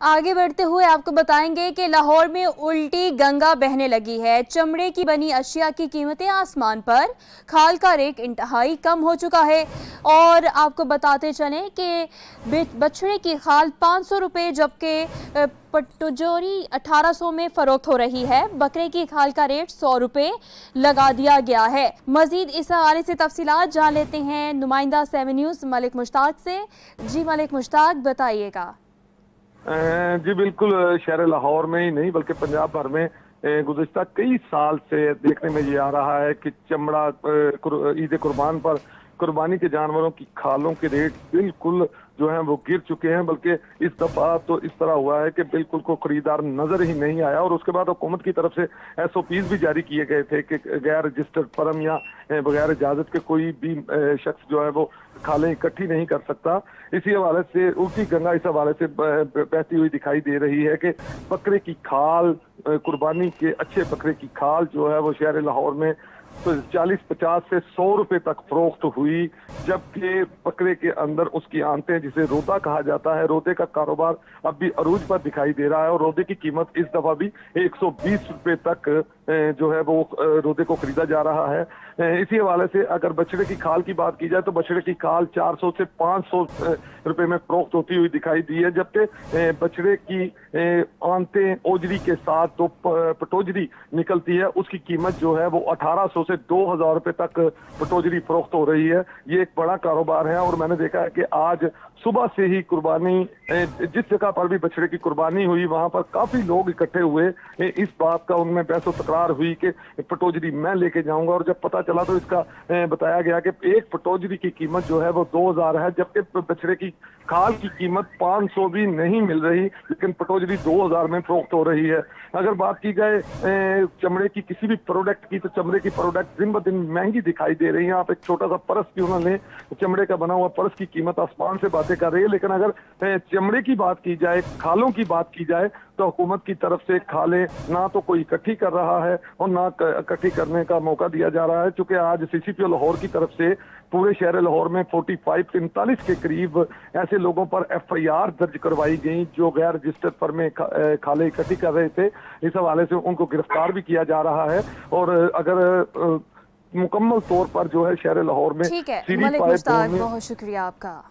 आगे बढ़ते हुए आपको बताएंगे कि लाहौर में उल्टी गंगा बहने लगी है। चमड़े की बनी अशिया की कीमतें आसमान पर, खाल का रेट इंतहाई कम हो चुका है। और आपको बताते चलें कि बछड़े की खाल 500 रुपये जबकि पटजोरी 1800 में फरोख्त हो रही है। बकरे की खाल का रेट 100 रुपये लगा दिया गया है। मजीद इस हवाले से तफसीलात जान लेते हैं नुमाइंदा 7 न्यूज़ मलिक मुश्ताक से। जी मलिक मुश्ताक, बताइएगा। जी बिल्कुल, शहर लाहौर में ही नहीं बल्कि पंजाब भर में गुज़िश्ता कई साल से देखने में ये आ रहा है कि चमड़ा ईद कुर्बान पर कुर्बानी के जानवरों की खालों के रेट बिल्कुल जो है वो गिर चुके हैं। बल्कि इस दफा तो इस तरह हुआ है कि बिल्कुल को खरीदार नजर ही नहीं आया। और उसके बाद हुकूमत की तरफ से SOPs भी जारी किए गए थे कि गैर रजिस्टर्ड फर्म या बगैर इजाजत के कोई भी शख्स जो है वो खालें इकट्ठी नहीं कर सकता। इसी हवाले से उल्टी गंगा इस हवाले से बहती हुई दिखाई दे रही है कि बकरे की खाल, कुर्बानी के अच्छे बकरे की खाल जो है वो शहर लाहौर में तो 40-50 से 100 रुपए तक फरोख्त हुई। जबकि बकरे के अंदर उसकी आंतें, जिसे रोदा कहा जाता है, रोदे का कारोबार अब भी अरूज पर दिखाई दे रहा है। और रोदे की कीमत इस दफा भी 120 रुपए तक जो है वो रोदे को खरीदा जा रहा है। इसी हवाले से अगर बछड़े की खाल की बात की जाए तो बछड़े की खाल 400 से 500 रुपए में फरोख्त होती हुई दिखाई दी है। जबकि बछड़े की आंतें ओजरी के साथ तो पटोजरी निकलती है, उसकी कीमत जो है वो 1800 से 2000 रुपए तक पटोजरी फरोख्त हो रही है। ये एक बड़ा कारोबार है। और मैंने देखा है कि आज सुबह से ही कुर्बानी, जिस जगह पर भी बछड़े की कुर्बानी हुई वहां पर काफी लोग इकट्ठे हुए। इस बात का उनमें बहस व तकरार हुई कि पटोजरी मैं लेके जाऊंगा। और जब पता चला तो इसका बताया गया कि एक पटोजरी की कीमत जो है वो 2000 है। जबकि बछड़े की खाल की कीमत 500 भी नहीं मिल रही, लेकिन पटोजरी 2000 में फरोख्त हो रही है। अगर बात की जाए चमड़े की किसी भी प्रोडक्ट की, तो चमड़े की प्रोडक्ट दिन ब दिन महंगी दिखाई दे रही है। आप एक छोटा सा पर्स भी उन्होंने चमड़े का बना हुआ पर्स की कीमत आसमान से बातें कर रही है। लेकिन अगर चमड़े की बात की जाए, खालों की बात की जाए, तो हुकूमत की तरफ से खालें ना तो कोई इकट्ठी कर रहा है और ना इकट्ठी करने का मौका दिया जा रहा है। चूंकि आज CCPO लाहौर की तरफ से पूरे शहर लाहौर में 45 के करीब ऐसे लोगों पर FIR दर्ज करवाई गई जो गैर रजिस्टर्ड फर्म में खाले इकट्ठी कर रहे थे। इस हवाले से उनको गिरफ्तार भी किया जा रहा है। और अगर मुकम्मल तौर पर जो है शहर लाहौर में ठीक है मलिक मुश्ताक, बहुत शुक्रिया आपका।